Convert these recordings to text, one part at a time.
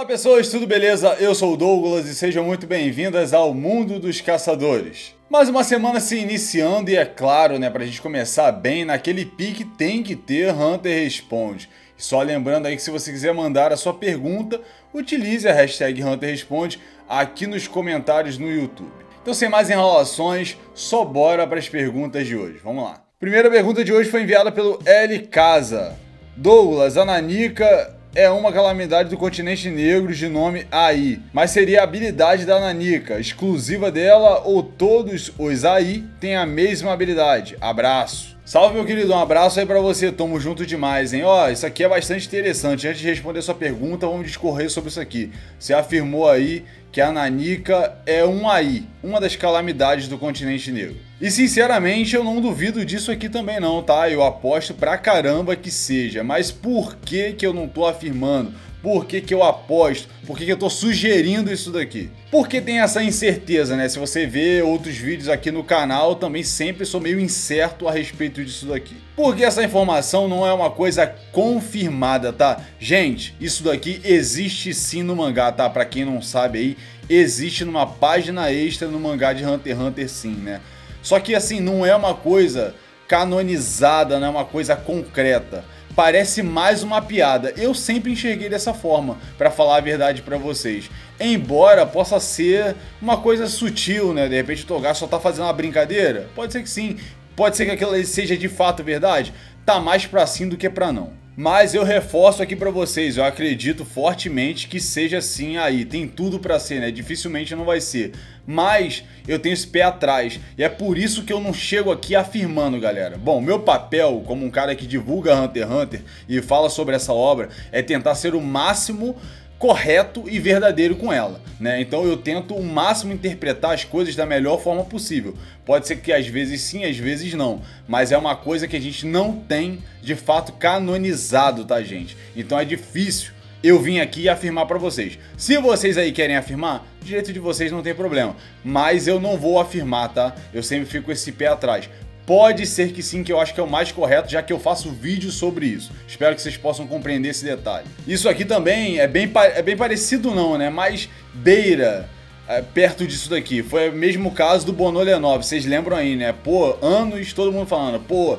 Olá pessoas, tudo beleza? Eu sou o Douglas e sejam muito bem-vindas ao Mundo dos Caçadores. Mais uma semana se iniciando e é claro, né, pra gente começar bem, naquele pique tem que ter Hunter Responde. E só lembrando aí que se você quiser mandar a sua pergunta, utilize a hashtag Hunter Responde aqui nos comentários no YouTube. Então sem mais enrolações, só bora para as perguntas de hoje, vamos lá. Primeira pergunta de hoje foi enviada pelo L. Casa. Douglas, a Nanica é uma calamidade do continente negro de nome AI, mas seria a habilidade da Nanica, exclusiva dela ou todos os AI têm a mesma habilidade? Abraço. Salve meu querido, um abraço aí pra você, tamo junto demais, hein? Ó, isso aqui é bastante interessante, antes de responder sua pergunta, vamos discorrer sobre isso aqui. Você afirmou aí que a Nanica é um AI, uma das calamidades do continente negro. E sinceramente eu não duvido disso aqui também não, tá? Eu aposto pra caramba que seja, mas por que eu não tô afirmando? Por que eu aposto? Por que eu tô sugerindo isso daqui? Porque tem essa incerteza, né? Se você vê outros vídeos aqui no canal, eu também sempre sou meio incerto a respeito disso daqui. Porque essa informação não é uma coisa confirmada, tá? Gente, isso daqui existe sim no mangá, tá? Pra quem não sabe aí, existe numa página extra no mangá de Hunter x Hunter sim, né? Só que assim, não é uma coisa canonizada, não é uma coisa concreta. Parece mais uma piada. Eu sempre enxerguei dessa forma, pra falar a verdade pra vocês. Embora possa ser uma coisa sutil, né? De repente o Togashi só tá fazendo uma brincadeira. Pode ser que sim. Pode ser que aquilo seja de fato verdade. Tá mais pra sim do que pra não. Mas eu reforço aqui pra vocês, eu acredito fortemente que seja assim aí, tem tudo pra ser, né? Dificilmente não vai ser. Mas eu tenho esse pé atrás e é por isso que eu não chego aqui afirmando, galera. Bom, meu papel como um cara que divulga Hunter x Hunter e fala sobre essa obra é tentar ser o máximo correto e verdadeiro com ela, né? Então eu tento o máximo interpretar as coisas da melhor forma possível. Pode ser que às vezes sim, às vezes não, mas é uma coisa que a gente não tem de fato canonizado, tá, gente? Então é difícil eu vim aqui afirmar pra vocês. Se vocês aí querem afirmar, direito de vocês, não tem problema, mas eu não vou afirmar, tá? Eu sempre fico com esse pé atrás. Pode ser que sim, que eu acho que é o mais correto, já que eu faço vídeo sobre isso. Espero que vocês possam compreender esse detalhe. Isso aqui também é bem parecido não, né? Mas beira perto disso daqui. Foi o mesmo caso do Bonolenov, vocês lembram aí, né? Pô, anos todo mundo falando, pô,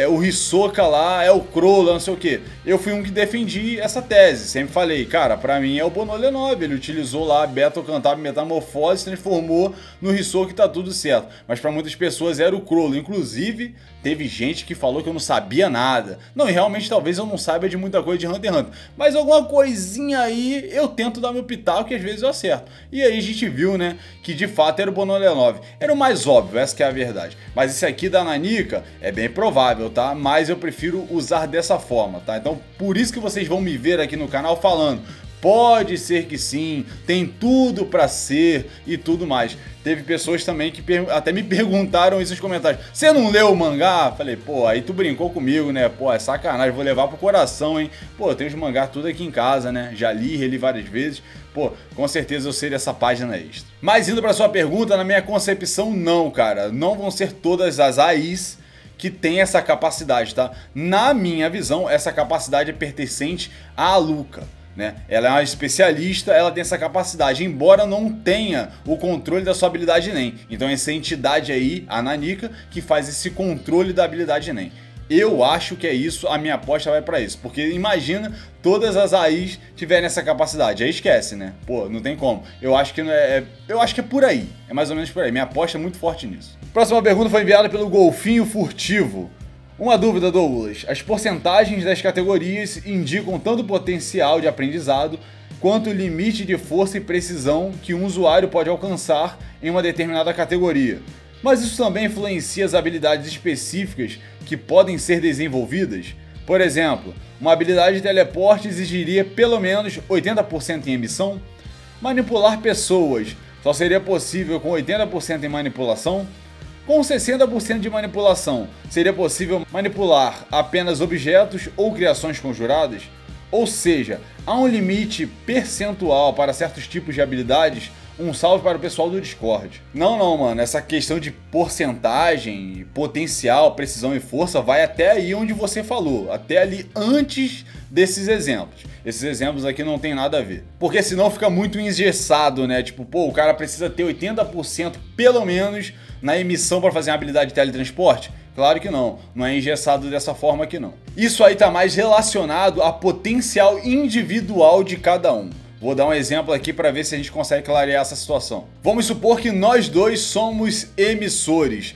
o Hisoka lá é o Chrollo, não sei o que. Eu fui um que defendi essa tese, sempre falei, cara, pra mim é o Bonolenov, ele utilizou lá Battle Cantab Metamorfose, se transformou no Hisoka e tá tudo certo. Mas pra muitas pessoas era o Chrollo, inclusive teve gente que falou que eu não sabia nada. Não, e realmente talvez eu não saiba de muita coisa de Hunter x Hunter, mas alguma coisinha aí eu tento dar meu pitaco e às vezes eu acerto. E aí a gente viu, né, que de fato era o Bonolenov. Era o mais óbvio, essa que é a verdade. Mas esse aqui da Nanica é bem provável, tá? Mas eu prefiro usar dessa forma, tá? Então por isso que vocês vão me ver aqui no canal falando, pode ser que sim, tem tudo pra ser e tudo mais. Teve pessoas também que até me perguntaram isso nos comentários. Você não leu o mangá? Falei, pô, aí tu brincou comigo, né? Pô, é sacanagem, vou levar pro coração, hein? Pô, eu tenho os mangás tudo aqui em casa, né? Já li, reli várias vezes. Pô, com certeza eu sei dessa página extra. Mas indo pra sua pergunta, na minha concepção, não, cara. Não vão ser todas as AIs que tem essa capacidade, tá? Na minha visão, essa capacidade é pertencente à Luca, né? Ela é uma especialista, ela tem essa capacidade, embora não tenha o controle da sua habilidade NEM. Então essa entidade aí, a Nanica, que faz esse controle da habilidade NEM. Eu acho que é isso, a minha aposta vai pra isso. Porque imagina todas as AIs tiverem essa capacidade. Aí esquece, né? Pô, não tem como. Eu acho que é por aí. É mais ou menos por aí. Minha aposta é muito forte nisso. Próxima pergunta foi enviada pelo Golfinho Furtivo. Uma dúvida, Douglas. As porcentagens das categorias indicam tanto o potencial de aprendizado quanto o limite de força e precisão que um usuário pode alcançar em uma determinada categoria. Mas isso também influencia as habilidades específicas que podem ser desenvolvidas? Por exemplo, uma habilidade de teleporte exigiria pelo menos 80% em emissão? Manipular pessoas só seria possível com 80% em manipulação? Com 60% de manipulação, seria possível manipular apenas objetos ou criações conjuradas? Ou seja, há um limite percentual para certos tipos de habilidades Um salve para o pessoal do Discord. Não, mano, essa questão de porcentagem, potencial, precisão e força vai até aí onde você falou, até ali antes desses exemplos. Esses exemplos aqui não tem nada a ver. Porque senão fica muito engessado, né? Tipo, pô, o cara precisa ter 80% pelo menos na emissão para fazer uma habilidade de teletransporte? Claro que não é engessado dessa forma aqui não. Isso aí tá mais relacionado a potencial individual de cada um. Vou dar um exemplo aqui para ver se a gente consegue clarear essa situação. Vamos supor que nós dois somos emissores.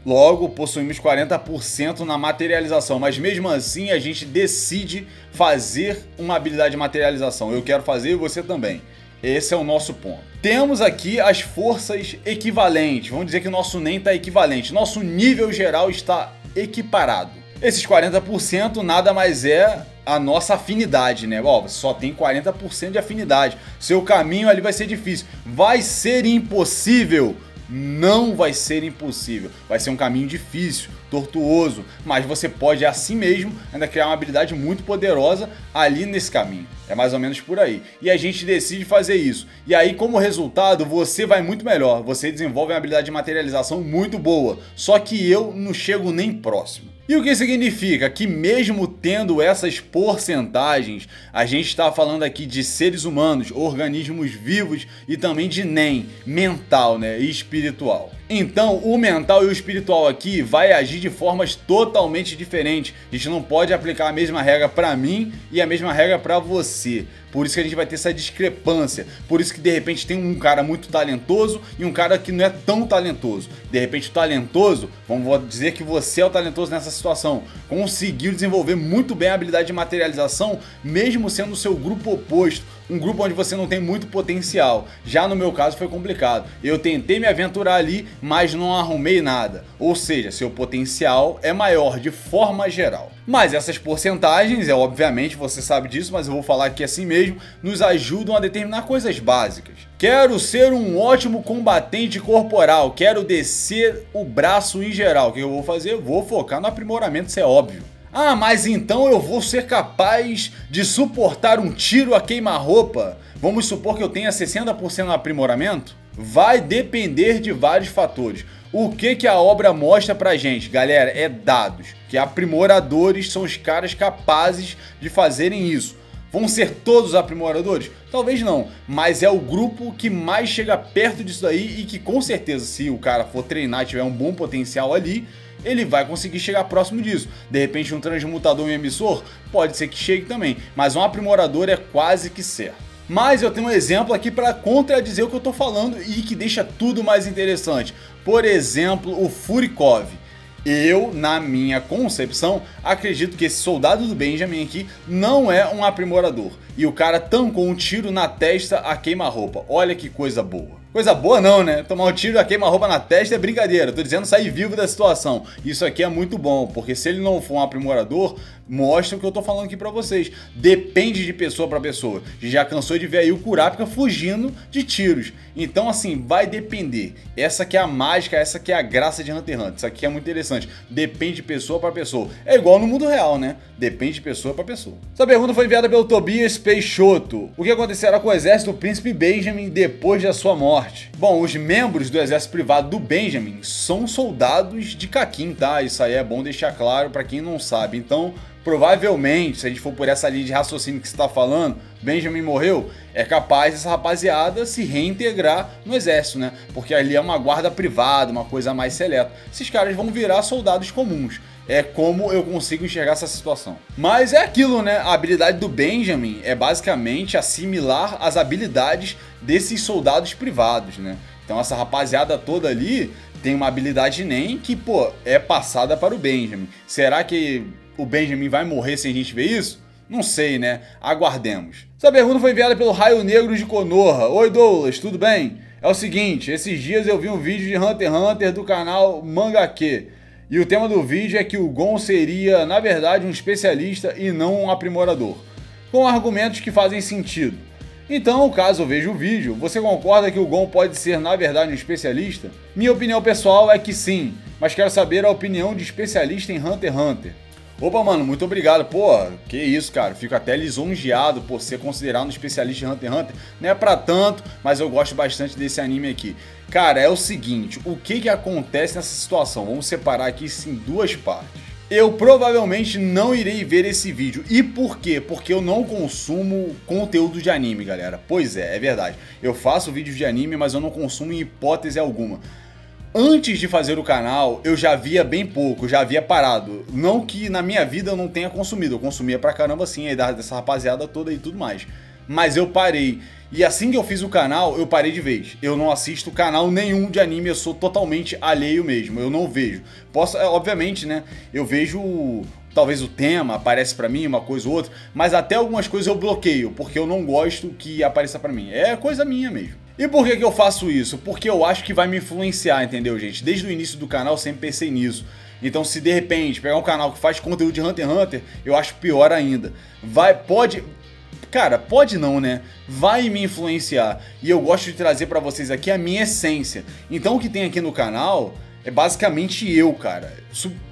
Logo, possuímos 40% na materialização, mas mesmo assim a gente decide fazer uma habilidade de materialização. Eu quero fazer e você também. Esse é o nosso ponto. Temos aqui as forças equivalentes. Vamos dizer que o nosso NEM está equivalente. Nosso nível geral está equiparado. Esses 40% nada mais é a nossa afinidade, né? Ó, você só tem 40% de afinidade. Seu caminho ali vai ser difícil. Vai ser impossível? Não vai ser impossível, vai ser um caminho difícil, tortuoso, mas você pode assim mesmo ainda criar uma habilidade muito poderosa ali nesse caminho. É mais ou menos por aí. E a gente decide fazer isso. E aí, como resultado, você vai muito melhor. Você desenvolve uma habilidade de materialização muito boa. Só que eu não chego nem próximo. E o que significa? Que mesmo tendo essas porcentagens, a gente está falando aqui de seres humanos, organismos vivos e também de NEM, mental, né, e espiritual. Então o mental e o espiritual aqui vai agir de formas totalmente diferentes. A gente não pode aplicar a mesma regra para mim e a mesma regra para você. Por isso que a gente vai ter essa discrepância. Por isso que de repente tem um cara muito talentoso e um cara que não é tão talentoso. De repente o talentoso, vamos dizer que você é o talentoso nessa situação, conseguiu desenvolver muito bem a habilidade de materialização, mesmo sendo o seu grupo oposto. Um grupo onde você não tem muito potencial. Já no meu caso foi complicado. Eu tentei me aventurar ali, mas não arrumei nada. Ou seja, seu potencial é maior de forma geral. Mas essas porcentagens, obviamente você sabe disso, mas eu vou falar aqui assim mesmo, nos ajudam a determinar coisas básicas. Quero ser um ótimo combatente corporal, quero descer o braço em geral. O que eu vou fazer? Vou focar no aprimoramento, isso é óbvio. Ah, mas então eu vou ser capaz de suportar um tiro a queima-roupa? Vamos supor que eu tenha 60% no aprimoramento? Vai depender de vários fatores. O que a obra mostra pra gente, galera, é dados. Que aprimoradores são os caras capazes de fazerem isso. Vão ser todos aprimoradores? Talvez não, mas é o grupo que mais chega perto disso daí e que com certeza, se o cara for treinar e tiver um bom potencial ali, ele vai conseguir chegar próximo disso. De repente um transmutador e um emissor pode ser que chegue também, mas um aprimorador é quase que certo. Mas eu tenho um exemplo aqui para contradizer o que eu estou falando e que deixa tudo mais interessante. Por exemplo, o Furikov. Eu, na minha concepção, acredito que esse soldado do Benjamin aqui não é um aprimorador. E o cara tancou um tiro na testa a queima-roupa. Olha que coisa boa. Coisa boa não, né? Tomar um tiro a queima-roupa na testa é brincadeira. Tô dizendo sair vivo da situação. Isso aqui é muito bom, porque se ele não for um aprimorador, mostra o que eu tô falando aqui pra vocês. Depende de pessoa pra pessoa. A gente já cansou de ver aí o Kurapika fugindo de tiros. Então assim, vai depender. Essa que é a mágica, essa que é a graça de Hunter x Hunter. Isso aqui é muito interessante. Depende de pessoa pra pessoa. É igual no mundo real, né? Depende de pessoa pra pessoa. Essa pergunta foi enviada pelo Tobias Peixoto. O que acontecerá com o exército do príncipe Benjamin depois da sua morte? Bom, os membros do exército privado do Benjamin são soldados de Kakin, tá? Isso aí é bom deixar claro pra quem não sabe. Então, provavelmente, se a gente for por essa linha de raciocínio que você está falando, Benjamin morreu, é capaz essa rapaziada se reintegrar no exército, né? Porque ali é uma guarda privada, uma coisa mais seleta. Esses caras vão virar soldados comuns. É como eu consigo enxergar essa situação. Mas é aquilo, né? A habilidade do Benjamin é basicamente assimilar as habilidades desses soldados privados, né? Então essa rapaziada toda ali tem uma habilidade NEM que, pô, é passada para o Benjamin. Será que o Benjamin vai morrer sem a gente ver isso? Não sei, né? Aguardemos. Essa pergunta foi enviada pelo Raio Negro de Konoha. Oi Douglas, tudo bem? É o seguinte, esses dias eu vi um vídeo de Hunter x Hunter do canal Mangake. E o tema do vídeo é que o Gon seria, na verdade, um especialista e não um aprimorador. Com argumentos que fazem sentido. Então, caso eu veja o vídeo, você concorda que o Gon pode ser, na verdade, um especialista? Minha opinião pessoal é que sim, mas quero saber a opinião de especialista em Hunter x Hunter. Opa, mano, muito obrigado. Pô, que isso, cara. Fico até lisonjeado por ser considerado um especialista em Hunter x Hunter. Não é pra tanto, mas eu gosto bastante desse anime aqui. Cara, é o seguinte, o que acontece nessa situação? Vamos separar aqui isso em duas partes. Eu provavelmente não irei ver esse vídeo. E por quê? Porque eu não consumo conteúdo de anime, galera. Pois é verdade. Eu faço vídeos de anime, mas eu não consumo em hipótese alguma. Antes de fazer o canal, eu já via bem pouco, já havia parado. Não que na minha vida eu não tenha consumido, eu consumia pra caramba sim, a idade dessa rapaziada toda e tudo mais. Mas eu parei. E assim que eu fiz o canal, eu parei de vez. Eu não assisto canal nenhum de anime, eu sou totalmente alheio mesmo, eu não vejo. Posso, obviamente, né, eu vejo... Talvez o tema aparece pra mim, uma coisa ou outra, mas até algumas coisas eu bloqueio, porque eu não gosto que apareça pra mim. É coisa minha mesmo. E por que eu faço isso? Porque eu acho que vai me influenciar, entendeu, gente? Desde o início do canal eu sempre pensei nisso. Então se de repente pegar um canal que faz conteúdo de Hunter x Hunter, eu acho pior ainda. Cara, pode não, né? Vai me influenciar. E eu gosto de trazer pra vocês aqui a minha essência. Então o que tem aqui no canal... é basicamente eu, cara.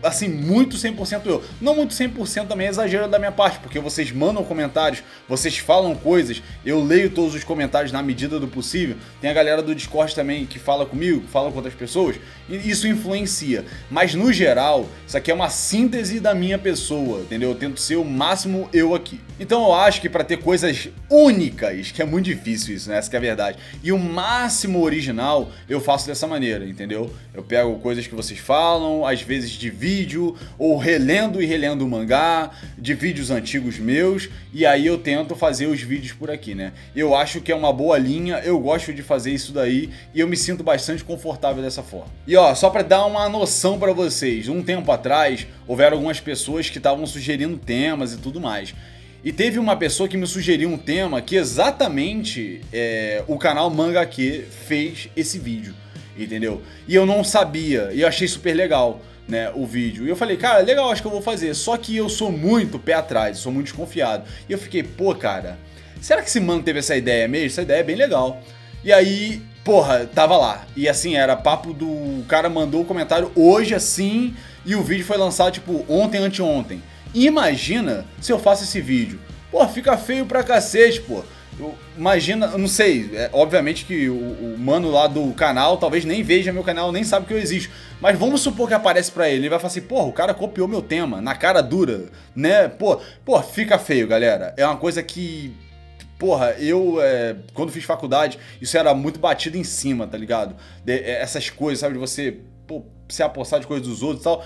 Assim, muito 100% eu. Não muito 100% também é exagero da minha parte, porque vocês mandam comentários, vocês falam coisas, eu leio todos os comentários na medida do possível. Tem a galera do Discord também que fala comigo, que fala com outras pessoas, e isso influencia. Mas no geral, isso aqui é uma síntese da minha pessoa, entendeu? Eu tento ser o máximo eu aqui. Então eu acho que pra ter coisas únicas, que é muito difícil isso, né? Essa que é a verdade. E o máximo original eu faço dessa maneira, entendeu? Eu pego coisas que vocês falam, às vezes de vídeo, ou relendo e relendo o mangá, de vídeos antigos meus, e aí eu tento fazer os vídeos por aqui, né? Eu acho que é uma boa linha, eu gosto de fazer isso daí, e eu me sinto bastante confortável dessa forma. E ó, só pra dar uma noção pra vocês, um tempo atrás, houveram algumas pessoas que estavam sugerindo temas e tudo mais. E teve uma pessoa que me sugeriu um tema que exatamente o canal Manga Q fez esse vídeo. Entendeu? E eu não sabia, e eu achei super legal, né, o vídeo. E eu falei, cara, legal, acho que eu vou fazer. Só que eu sou muito pé atrás, sou muito desconfiado. E eu fiquei, pô, cara, será que esse mano teve essa ideia mesmo? Essa ideia é bem legal. E aí, porra, tava lá. E assim, era papo do... O cara mandou o comentário hoje assim, e o vídeo foi lançado, tipo, ontem, anteontem. E imagina se eu faço esse vídeo. Pô, fica feio pra cacete, pô. Imagina, eu não sei, obviamente que o mano lá do canal talvez nem veja meu canal, nem sabe que eu existo. Mas vamos supor que aparece pra ele, ele vai falar assim, porra, o cara copiou meu tema, na cara dura, né? Pô, fica feio, galera. É uma coisa que, porra, quando fiz faculdade, isso era muito batido em cima, tá ligado? Essas coisas, sabe, de você, pô, se apossar de coisas dos outros e tal.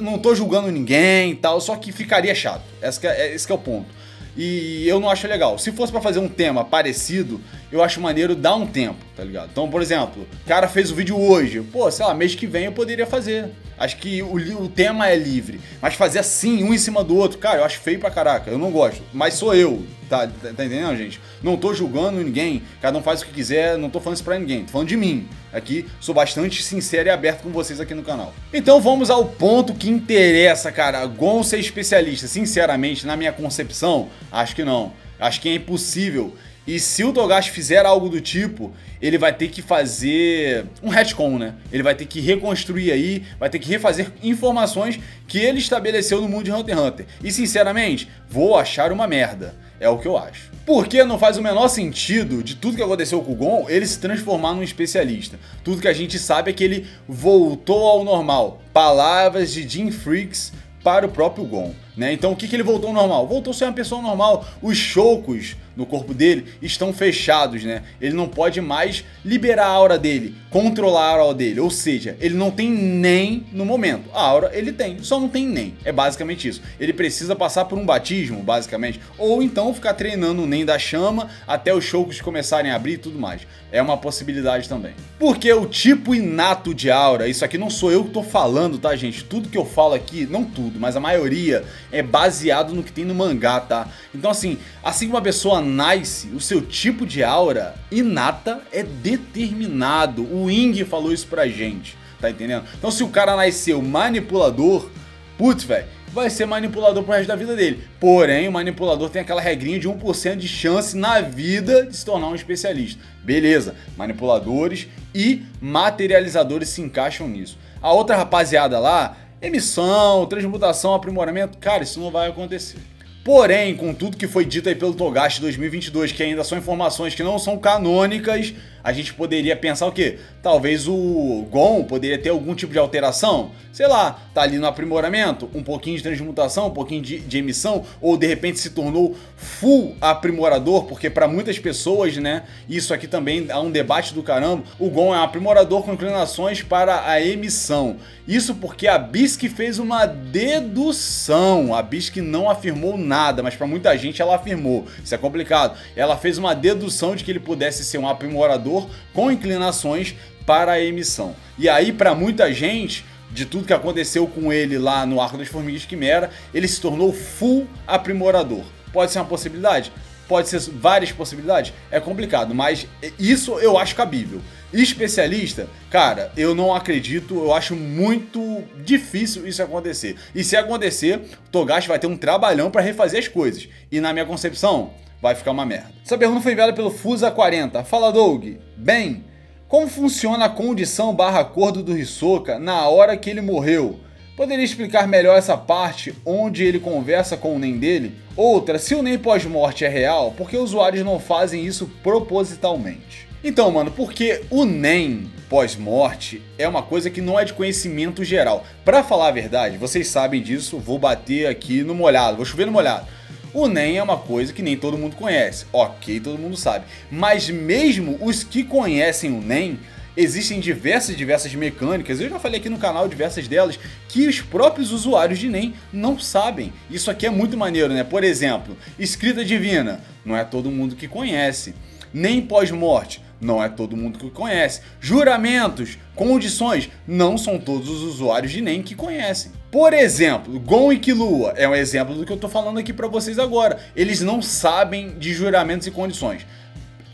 Não tô julgando ninguém e tal, só que ficaria chato, esse que é o ponto. E eu não acho legal. Se fosse pra fazer um tema parecido, eu acho maneiro dar um tempo, tá ligado? Então, por exemplo, o cara fez o vídeo hoje. Pô, sei lá, mês que vem eu poderia fazer. Acho que o tema é livre. Mas fazer assim, um em cima do outro, cara, eu acho feio pra caraca. Eu não gosto. Mas sou eu, tá entendendo, gente? Não tô julgando ninguém. Cada um faz o que quiser. Não tô falando isso pra ninguém. Tô falando de mim. Aqui, sou bastante sincero e aberto com vocês aqui no canal. Então vamos ao ponto que interessa, cara. Gon ser especialista. Sinceramente, na minha concepção, acho que não. Acho que é impossível. E se o Togashi fizer algo do tipo, ele vai ter que fazer um retcon, né? Ele vai ter que reconstruir aí, vai ter que refazer informações que ele estabeleceu no mundo de Hunter x Hunter. E sinceramente, vou achar uma merda. É o que eu acho. Porque não faz o menor sentido de tudo que aconteceu com o Gon, ele se transformar num especialista. Tudo que a gente sabe é que ele voltou ao normal. Palavras de Jim Freaks para o próprio Gon, né? Então o que ele voltou ao normal? Voltou a ser uma pessoa normal. Os chocos no corpo dele estão fechados, né? Ele não pode mais liberar a aura dele, controlar a aura dele, ou seja, ele não tem nem no momento. A aura ele tem, só não tem nem. É basicamente isso. Ele precisa passar por um batismo, basicamente, ou então ficar treinando o Nen da chama até os chocos começarem a abrir e tudo mais. É uma possibilidade também. Porque o tipo inato de aura, isso aqui não sou eu que tô falando, tá, gente? Tudo que eu falo aqui, não tudo, mas a maioria é baseado no que tem no mangá, tá? Então assim que uma pessoa nasce, o seu tipo de aura inata é determinado. O Ing falou isso pra gente, tá entendendo? Então se o cara nasceu manipulador, putz, velho, vai ser manipulador pro resto da vida dele. Porém, o manipulador tem aquela regrinha de 1% de chance na vida de se tornar um especialista. Beleza, manipuladores e materializadores se encaixam nisso. A outra rapaziada lá emissão, transmutação, aprimoramento, cara, isso não vai acontecer. Porém, com tudo que foi dito aí pelo Togashi 2022, que ainda são informações que não são canônicas, a gente poderia pensar o quê? Talvez o Gon poderia ter algum tipo de alteração. Sei lá, tá ali no aprimoramento, um pouquinho de transmutação, um pouquinho de emissão, ou de repente se tornou full aprimorador, porque para muitas pessoas, né, isso aqui também há um debate do caramba, o Gon é um aprimorador com inclinações para a emissão. Isso porque a Bisque fez uma dedução, a Bisque não afirmou nada, mas para muita gente ela afirmou, isso é complicado. Ela fez uma dedução de que ele pudesse ser um aprimorador com inclinações para a emissão. E aí para muita gente, de tudo que aconteceu com ele lá no Arco das Formigas Quimera, ele se tornou full aprimorador. Pode ser uma possibilidade? Pode ser várias possibilidades? É complicado, mas isso eu acho cabível. Especialista, cara, eu não acredito, eu acho muito difícil isso acontecer. E se acontecer, o Togashi vai ter um trabalhão para refazer as coisas. E na minha concepção, vai ficar uma merda. Essa pergunta foi enviada pelo Fusa40. Fala, Doug. Bem, como funciona a condição / acordo do Hisoka na hora que ele morreu? Poderia explicar melhor essa parte onde ele conversa com o Nen dele? Outra, se o Nen pós-morte é real, por que usuários não fazem isso propositalmente? Então, mano, porque o Nen pós-morte é uma coisa que não é de conhecimento geral. Pra falar a verdade, vocês sabem disso, vou bater aqui no molhado, vou chover no molhado. O Nen é uma coisa que nem todo mundo conhece, ok, todo mundo sabe. Mas mesmo os que conhecem o Nen, existem diversas mecânicas, eu já falei aqui no canal diversas delas, que os próprios usuários de Nen não sabem. Isso aqui é muito maneiro, né? Por exemplo, escrita divina, não é todo mundo que conhece. Nem pós-morte, não é todo mundo que conhece. Juramentos, condições, não são todos os usuários de Nen que conhecem. Por exemplo, Gon e Killua é um exemplo do que eu tô falando aqui pra vocês agora. Eles não sabem de juramentos e condições.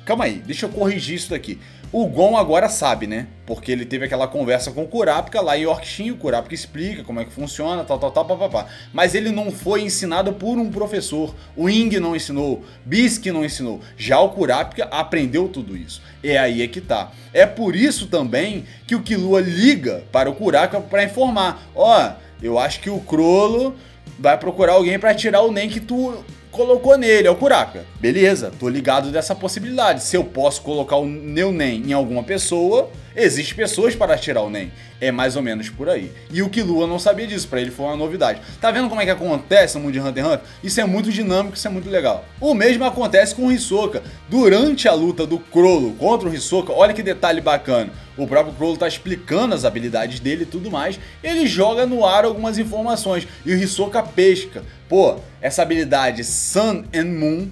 Calma aí, deixa eu corrigir isso daqui. O Gon agora sabe, né? Porque ele teve aquela conversa com o Kurapika lá em Yorkshin, o Kurapika explica como é que funciona, tal, papapá. Mas ele não foi ensinado por um professor. O Ing não ensinou, Bisque não ensinou. Já o Kurapika aprendeu tudo isso. É aí é que tá. É por isso também que o Killua liga para o Kurapika para informar. Ó, eu acho que o Crollo vai procurar alguém para tirar o Nen que tu colocou nele, é o Kurapika. Beleza, tô ligado dessa possibilidade. Se eu posso colocar o meu Nen em alguma pessoa, existem pessoas para tirar o Nen. É mais ou menos por aí. E o Killua não sabia disso, pra ele foi uma novidade. Tá vendo como é que acontece no mundo de Hunter x Hunter? Isso é muito dinâmico, isso é muito legal. O mesmo acontece com o Hisoka. Durante a luta do Crollo contra o Hisoka, olha que detalhe bacana. O próprio Crollo tá explicando as habilidades dele e tudo mais. Ele joga no ar algumas informações e o Hisoka pesca. Pô, essa habilidade Sun and Moon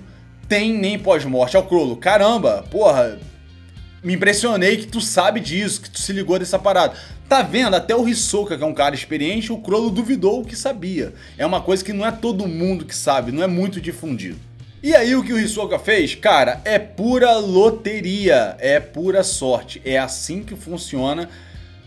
tem nem pós-morte. É o Crollo. Caramba, porra, me impressionei que tu sabe disso, que tu se ligou dessa parada. Tá vendo? Até o Hisoka, que é um cara experiente, o Crollo duvidou que sabia. É uma coisa que não é todo mundo que sabe, não é muito difundido. E aí o que o Hisoka fez? Cara, é pura loteria, é pura sorte. É assim que funciona,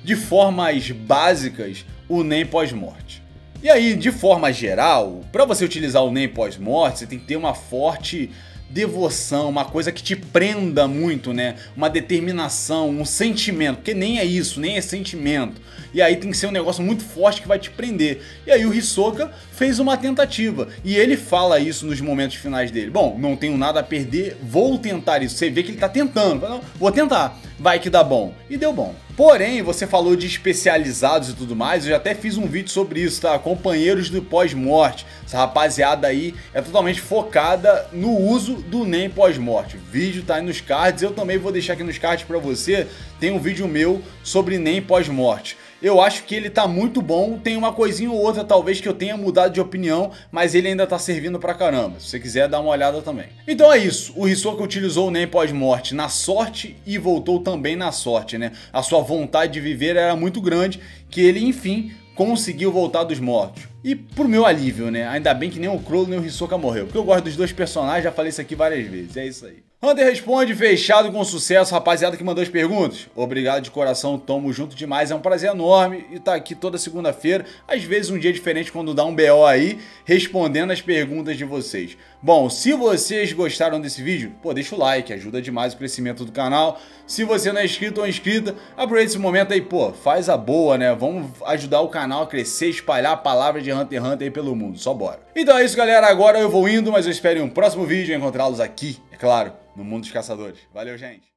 de formas básicas, o Nen pós-morte. E aí, de forma geral, para você utilizar o Nen pós-morte, você tem que ter uma forte devoção, uma coisa que te prenda muito, né? Uma determinação, um sentimento, porque nem é isso, nem é sentimento. E aí tem que ser um negócio muito forte que vai te prender. E aí o Hisoka fez uma tentativa, e ele fala isso nos momentos finais dele. Bom, não tenho nada a perder, vou tentar isso. Você vê que ele tá tentando, não, vou tentar, vai que dá bom. E deu bom. Porém, você falou de especializados e tudo mais, eu já até fiz um vídeo sobre isso, tá? Companheiros do pós-morte. Essa rapaziada aí é totalmente focada no uso do Nen pós-morte. O vídeo tá aí nos cards, eu também vou deixar aqui nos cards pra você. Tem um vídeo meu sobre Nen pós-morte. Eu acho que ele tá muito bom, tem uma coisinha ou outra talvez que eu tenha mudado de opinião, mas ele ainda tá servindo pra caramba, se você quiser dar uma olhada também. Então é isso, o Hisoka utilizou o Nen pós-morte na sorte e voltou também na sorte, né? A sua vontade de viver era muito grande, que ele enfim conseguiu voltar dos mortos. E pro meu alívio, né? Ainda bem que nem o Crollo nem o Hisoka morreu, porque eu gosto dos dois personagens, já falei isso aqui várias vezes, é isso aí. Hunter responde, fechado com sucesso, rapaziada que mandou as perguntas. Obrigado de coração, tamo junto demais, é um prazer enorme e tá aqui toda segunda-feira, às vezes um dia diferente quando dá um BO aí, respondendo as perguntas de vocês. Bom, se vocês gostaram desse vídeo, pô, deixa o like, ajuda demais o crescimento do canal. Se você não é inscrito ou inscrita, aproveita esse momento aí, pô, faz a boa, né? Vamos ajudar o canal a crescer, espalhar a palavra de Hunter x Hunter aí pelo mundo, só bora. Então é isso, galera, agora eu vou indo, mas eu espero em um próximo vídeo encontrá-los aqui, é claro, no mundo dos caçadores. Valeu, gente!